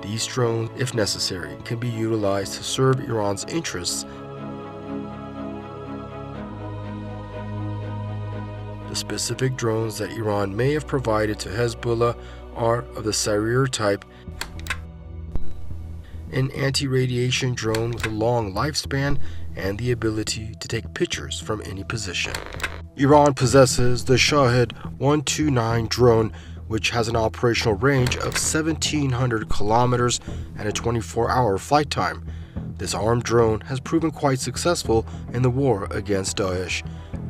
These drones, if necessary, can be utilized to serve Iran's interests. The specific drones that Iran may have provided to Hezbollah are of the Sarir type, an anti-radiation drone with a long lifespan and the ability to take pictures from any position. Iran possesses the Shahed 129 drone, which has an operational range of 1,700 kilometers and a 24-hour flight time. This armed drone has proven quite successful in the war against Daesh.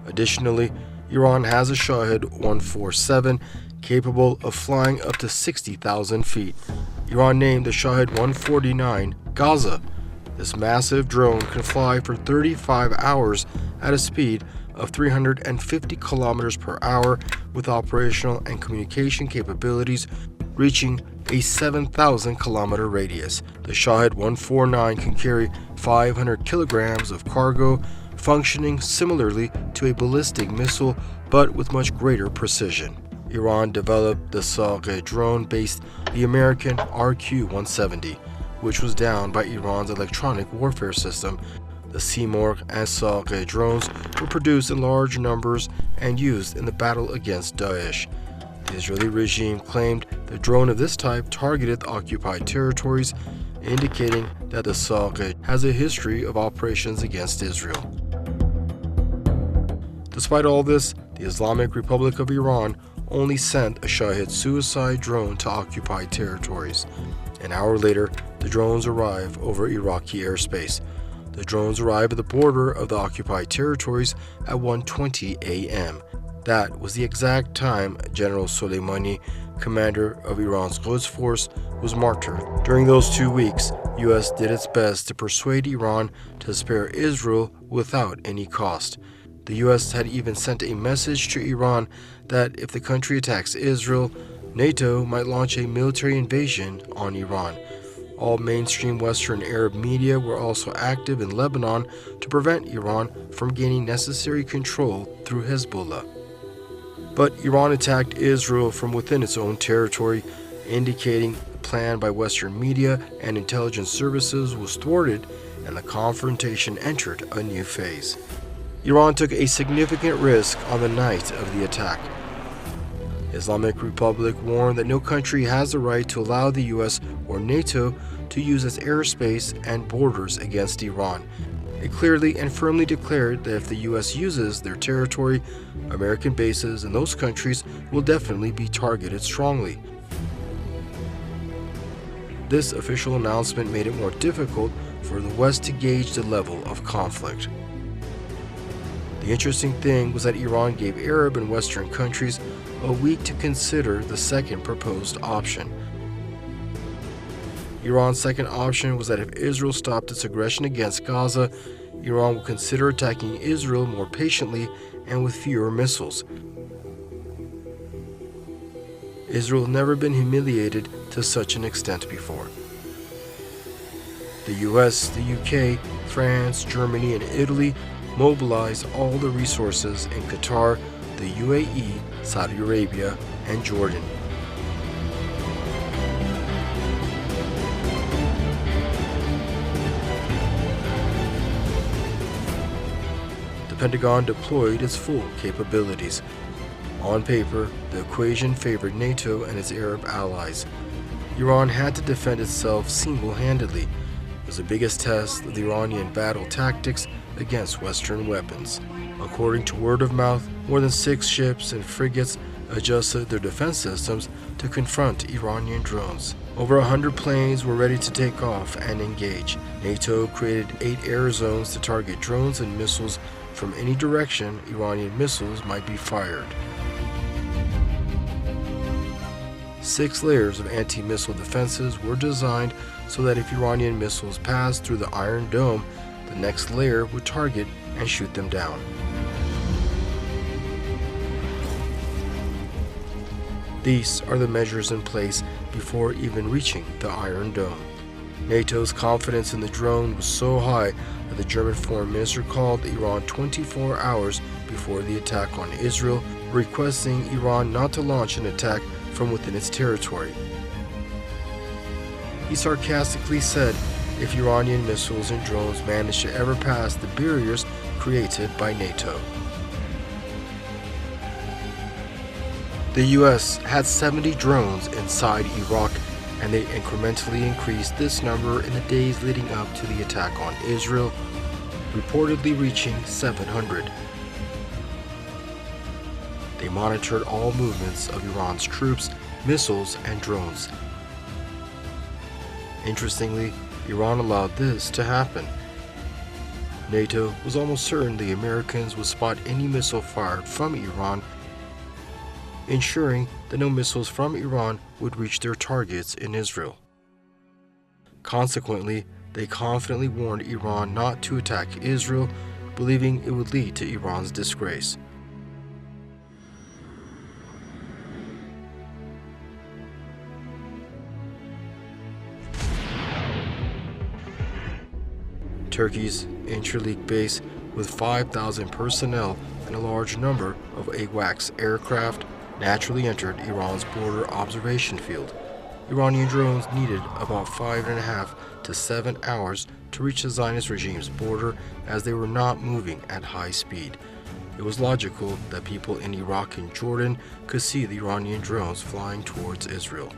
Additionally, Iran has a Shahed 147 capable of flying up to 60,000 feet. Iran named the Shahed 149 Gaza. This massive drone can fly for 35 hours at a speed of 350 kilometers per hour with operational and communication capabilities reaching a 7,000 kilometer radius. The Shahed 149 can carry 500 kilograms of cargo, functioning similarly to a ballistic missile but with much greater precision. Iran developed the secretive drone based the American RQ-170, which was downed by Iran's electronic warfare system. The Simorgh and secretive drones were produced in large numbers and used in the battle against Daesh. The Israeli regime claimed the drone of this type targeted occupied territories, indicating that the secretive has a history of operations against Israel. Despite all this, the Islamic Republic of Iran only sent a Shahed suicide drone to occupied territories. An hour later, the drones arrive over Iraqi airspace. The drones arrive at the border of the occupied territories at 1:20 a.m. That was the exact time General Soleimani, commander of Iran's Quds Force, was martyred. During those 2 weeks, U.S. did its best to persuade Iran to spare Israel without any cost. The U.S. had even sent a message to Iran that if the country attacks Israel, NATO might launch a military invasion on Iran. All mainstream Western Arab media were also active in Lebanon to prevent Iran from gaining necessary control through Hezbollah. But Iran attacked Israel from within its own territory, indicating the plan by Western media and intelligence services was thwarted and the confrontation entered a new phase. Iran took a significant risk on the night of the attack. The Islamic Republic warned that no country has the right to allow the U.S. or NATO to use its airspace and borders against Iran. It clearly and firmly declared that if the U.S. uses their territory, American bases in those countries will definitely be targeted strongly. This official announcement made it more difficult for the West to gauge the level of conflict. The interesting thing was that Iran gave Arab and Western countries a week to consider the second proposed option. Iran's second option was that if Israel stopped its aggression against Gaza, Iran would consider attacking Israel more patiently and with fewer missiles. Israel had never been humiliated to such an extent before. The US, the UK, France, Germany, and Italy mobilized all the resources in Qatar, the UAE, Saudi Arabia, and Jordan. The Pentagon deployed its full capabilities. On paper, the equation favored NATO and its Arab allies. Iran had to defend itself single-handedly. It was the biggest test of the Iranian battle tactics against Western weapons. According to word of mouth, more than 6 ships and frigates adjusted their defense systems to confront Iranian drones. Over 100 planes were ready to take off and engage. NATO created 8 air zones to target drones and missiles from any direction Iranian missiles might be fired. 6 layers of anti-missile defenses were designed so that if Iranian missiles passed through the Iron Dome, the next layer would target and shoot them down. These are the measures in place before even reaching the Iron Dome. NATO's confidence in the drone was so high that the German foreign minister called Iran 24 hours before the attack on Israel, requesting Iran not to launch an attack from within its territory. He sarcastically said if Iranian missiles and drones managed to ever pass the barriers created by NATO. The US had 70 drones inside Iraq, and they incrementally increased this number in the days leading up to the attack on Israel, reportedly reaching 700. They monitored all movements of Iran's troops, missiles, and drones. Interestingly, Iran allowed this to happen. NATO was almost certain the Americans would spot any missile fired from Iran, ensuring that no missiles from Iran would reach their targets in Israel. Consequently, they confidently warned Iran not to attack Israel, believing it would lead to Iran's disgrace. Turkey's Incirlik base, with 5,000 personnel and a large number of AWACS aircraft, naturally entered Iran's border observation field. Iranian drones needed about 5.5 to 7 hours to reach the Zionist regime's border, as they were not moving at high speed. It was logical that people in Iraq and Jordan could see the Iranian drones flying towards Israel.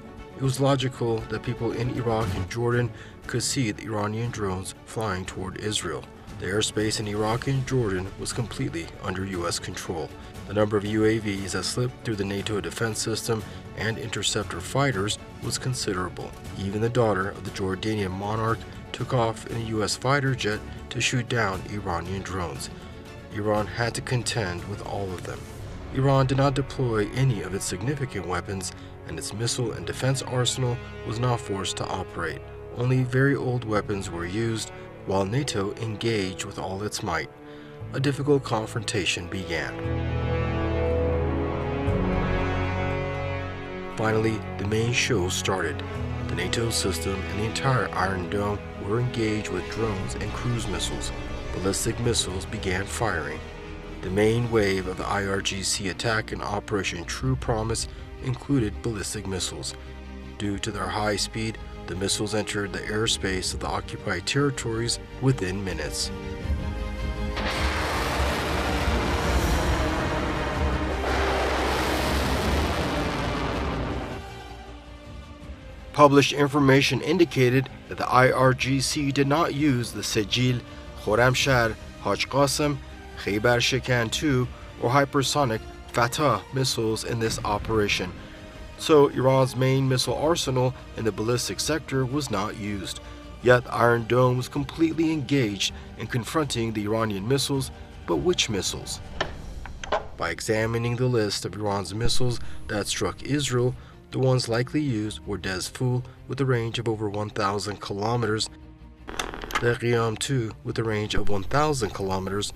The airspace in Iraq and Jordan was completely under U.S. control. The number of UAVs that slipped through the NATO defense system and interceptor fighters was considerable. Even the daughter of the Jordanian monarch took off in a U.S. fighter jet to shoot down Iranian drones. Iran had to contend with all of them. Iran did not deploy any of its significant weapons, and its missile and defense arsenal was not forced to operate. Only very old weapons were used, while NATO engaged with all its might. A difficult confrontation began. Finally, the main show started. The NATO system and the entire Iron Dome were engaged with drones and cruise missiles. Ballistic missiles began firing. The main wave of the IRGC attack in Operation True Promise included ballistic missiles. Due to their high speed, the missiles entered the airspace of the occupied territories within minutes. Published information indicated that the IRGC did not use the Sejil, Khorramshahr, Haj Qasem, Khaybar Shikan 2, or hypersonic Fatah missiles in this operation. So Iran's main missile arsenal in the ballistic sector was not used. Yet the Iron Dome was completely engaged in confronting the Iranian missiles. But which missiles? By examining the list of Iran's missiles that struck Israel, the ones likely used were Dezful with a range of over 1,000 kilometers, the Qiyam 2 with a range of 1,000 kilometers,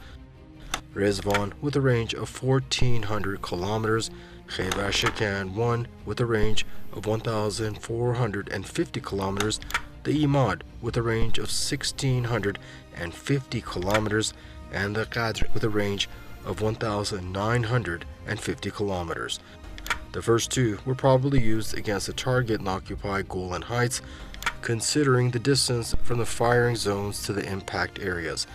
Rezvan with a range of 1,400 kilometers, Khaybar Shikan 1 with a range of 1,450 kilometers, the Imad with a range of 1,650 kilometers, and the Qadr with a range of 1,950 kilometers. The first two were probably used against the target in occupied Golan Heights, considering the distance from the firing zones to the impact areas.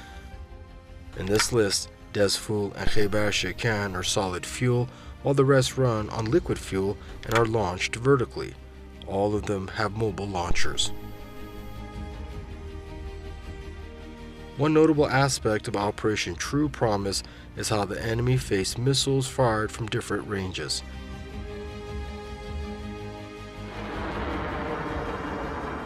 In this list, Dezful and Khaybar Shikan are solid fuel, while the rest run on liquid fuel and are launched vertically. All of them have mobile launchers. One notable aspect of Operation True Promise is how the enemy faced missiles fired from different ranges.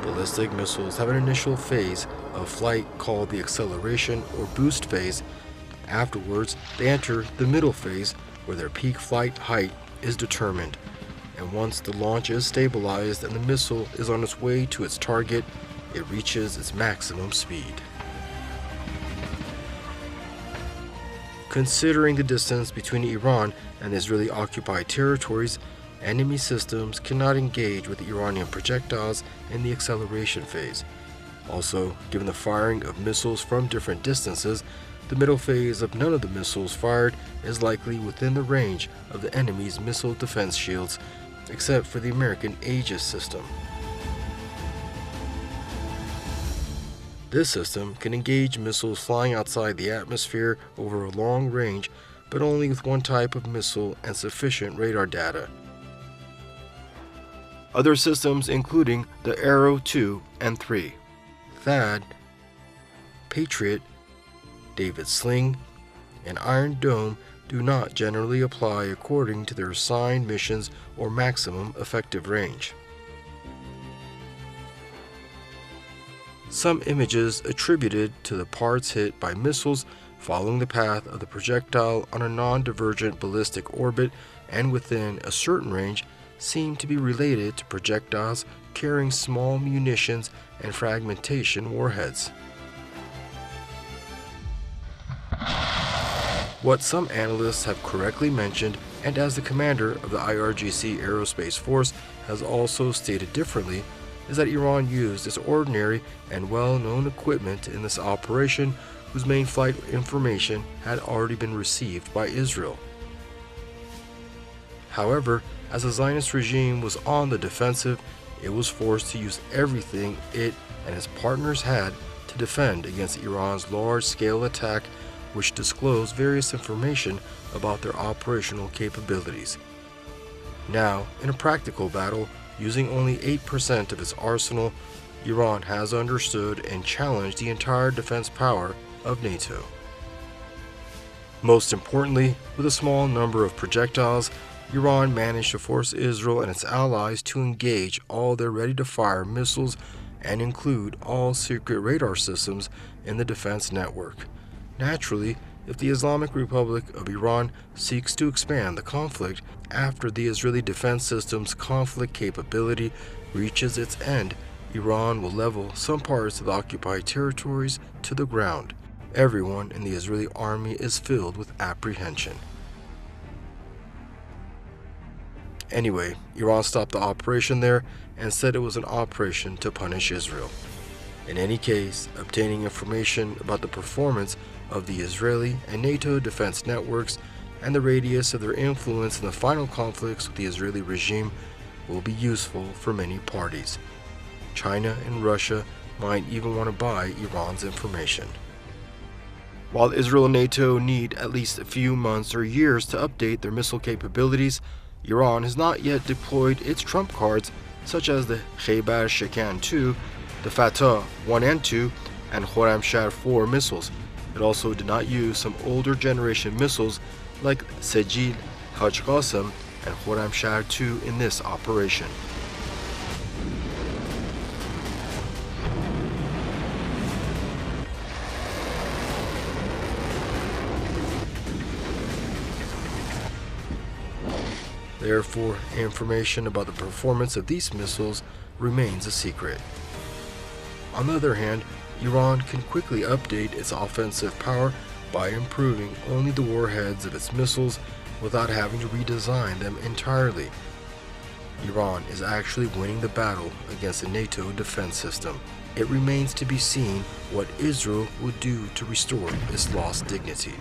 Ballistic missiles have an initial phase of flight called the acceleration or boost phase. Afterwards, they enter the middle phase, where their peak flight height is determined. And once the launch is stabilized and the missile is on its way to its target, it reaches its maximum speed. Considering the distance between Iran and the Israeli-occupied territories, enemy systems cannot engage with the Iranian projectiles in the acceleration phase. Also, given the firing of missiles from different distances, the middle phase of none of the missiles fired is likely within the range of the enemy's missile defense shields, except for the American Aegis system. This system can engage missiles flying outside the atmosphere over a long range, but only with one type of missile and sufficient radar data. Other systems including the Arrow 2 and 3, THAAD, Patriot, David Sling, and Iron Dome do not generally apply according to their assigned missions or maximum effective range. Some images attributed to the parts hit by missiles following the path of the projectile on a non-divergent ballistic orbit and within a certain range seem to be related to projectiles carrying small munitions and fragmentation warheads. What some analysts have correctly mentioned, and as the commander of the IRGC Aerospace Force has also stated differently, is that Iran used its ordinary and well-known equipment in this operation whose main flight information had already been received by Israel. However, as the Zionist regime was on the defensive, it was forced to use everything it and its partners had to defend against Iran's large-scale attack, which disclosed various information about their operational capabilities. Now, in a practical battle, using only 8% of its arsenal, Iran has understood and challenged the entire defense power of NATO. Most importantly, with a small number of projectiles, Iran managed to force Israel and its allies to engage all their ready-to-fire missiles and include all secret radar systems in the defense network. Naturally, if the Islamic Republic of Iran seeks to expand the conflict after the Israeli defense system's conflict capability reaches its end, Iran will level some parts of the occupied territories to the ground. Everyone in the Israeli army is filled with apprehension. Anyway, Iran stopped the operation there and said it was an operation to punish Israel. In any case, obtaining information about the performance of the Israeli and NATO defense networks and the radius of their influence in the final conflicts with the Israeli regime will be useful for many parties. China and Russia might even want to buy Iran's information. While Israel and NATO need at least a few months or years to update their missile capabilities, Iran has not yet deployed its trump cards such as the Khaybar Shekan 2, the Fatah 1 and 2, and Khorramshahr 4 missiles. It also did not use some older generation missiles like Sejil, Haj Qassam, and Khorramshahr 2 in this operation. Therefore, information about the performance of these missiles remains a secret. On the other hand, Iran can quickly update its offensive power by improving only the warheads of its missiles without having to redesign them entirely. Iran is actually winning the battle against the NATO defense system. It remains to be seen what Israel will do to restore its lost dignity.